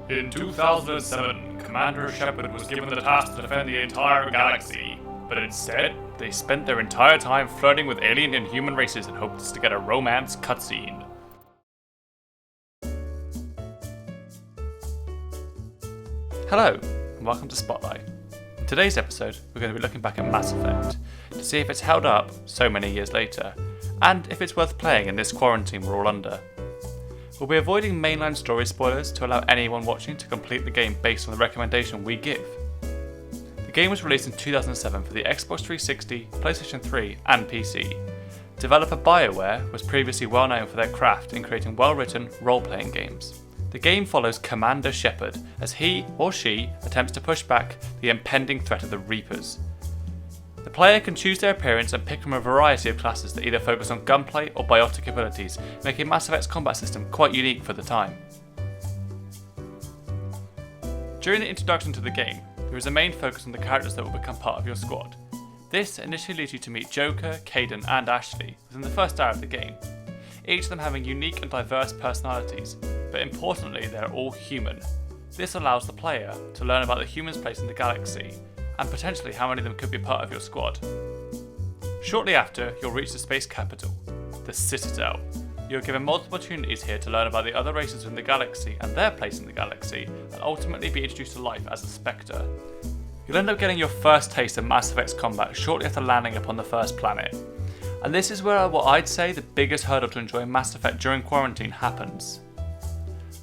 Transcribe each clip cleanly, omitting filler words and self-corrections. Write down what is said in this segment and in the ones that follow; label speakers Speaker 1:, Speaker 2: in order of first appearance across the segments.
Speaker 1: In 2007, Commander Shepard was given the task to defend the entire galaxy, but instead, they spent their entire time flirting with alien and human races in hopes to get a romance cutscene. Hello, and welcome to Spotlight. In today's episode, we're going to be looking back at Mass Effect to see if it's held up so many years later, and if it's worth playing in this quarantine we're all under. We'll be avoiding mainline story spoilers to allow anyone watching to complete the game based on the recommendation we give. The game was released in 2007 for the Xbox 360, PlayStation 3 and PC. Developer BioWare was previously well known for their craft in creating well-written role-playing games. The game follows Commander Shepard as he or she attempts to push back the impending threat of the Reapers. The player can choose their appearance and pick from a variety of classes that either focus on gunplay or biotic abilities, making Mass Effect's combat system quite unique for the time. During the introduction to the game, there is a main focus on the characters that will become part of your squad. This initially leads you to meet Joker, Kaidan and Ashley within the first hour of the game, each of them having unique and diverse personalities, but importantly they are all human. This allows the player to learn about the humans' place in the galaxy, and potentially how many of them could be part of your squad. Shortly after, you'll reach the space capital, the Citadel. You're given multiple opportunities here to learn about the other races in the galaxy and their place in the galaxy, and ultimately be introduced to life as a Spectre. You'll end up getting your first taste of Mass Effect's combat shortly after landing upon the first planet. And this is where what I'd say the biggest hurdle to enjoying Mass Effect during quarantine happens.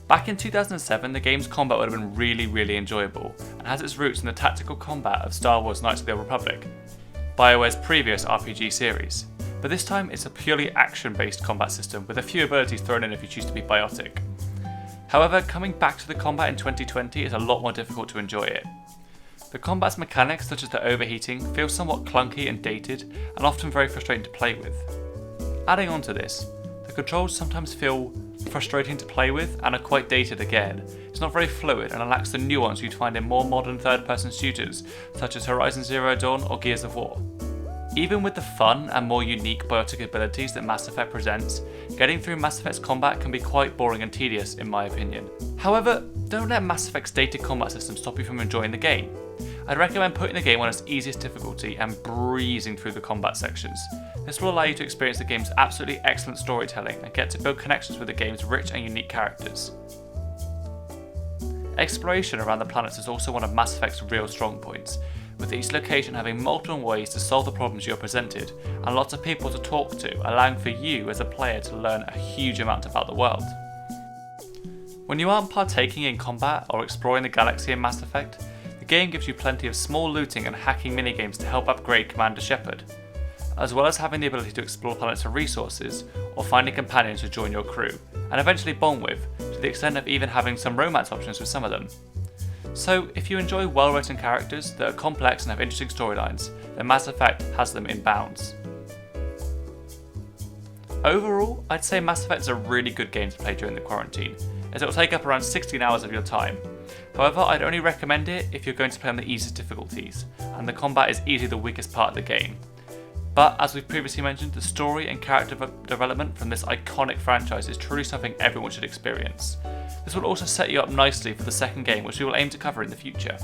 Speaker 1: Back in 2007, the game's combat would have been really enjoyable, and has its roots in the tactical combat of Star Wars Knights of the Old Republic, BioWare's previous RPG series, but this time it's a purely action-based combat system with a few abilities thrown in if you choose to be biotic. However, coming back to the combat in 2020 is a lot more difficult to enjoy it. The combat's mechanics, such as the overheating, feel somewhat clunky and dated, and often very frustrating to play with. Adding on to this, the controls sometimes feel frustrating to play with and are quite dated again. It's not very fluid and lacks the nuance you'd find in more modern third-person shooters such as Horizon Zero Dawn or Gears of War. Even with the fun and more unique biotic abilities that Mass Effect presents, getting through Mass Effect's combat can be quite boring and tedious in my opinion. However, don't let Mass Effect's dated combat system stop you from enjoying the game. I'd recommend putting the game on its easiest difficulty and breezing through the combat sections. This will allow you to experience the game's absolutely excellent storytelling and get to build connections with the game's rich and unique characters. Exploration around the planets is also one of Mass Effect's real strong points, with each location having multiple ways to solve the problems you're presented and lots of people to talk to, allowing for you as a player to learn a huge amount about the world. When you aren't partaking in combat or exploring the galaxy in Mass Effect, the game gives you plenty of small looting and hacking minigames to help upgrade Commander Shepard, as well as having the ability to explore planets for resources or finding companions to join your crew, and eventually bond with, to the extent of even having some romance options with some of them. So if you enjoy well-written characters that are complex and have interesting storylines, then Mass Effect has them in bounds. Overall, I'd say Mass Effect is a really good game to play during the quarantine, as it will take up around 16 hours of your time. However, I'd only recommend it if you're going to play on the easiest difficulties, and the combat is easily the weakest part of the game. But as we've previously mentioned, the story and character development from this iconic franchise is truly something everyone should experience. This will also set you up nicely for the second game, which we will aim to cover in the future.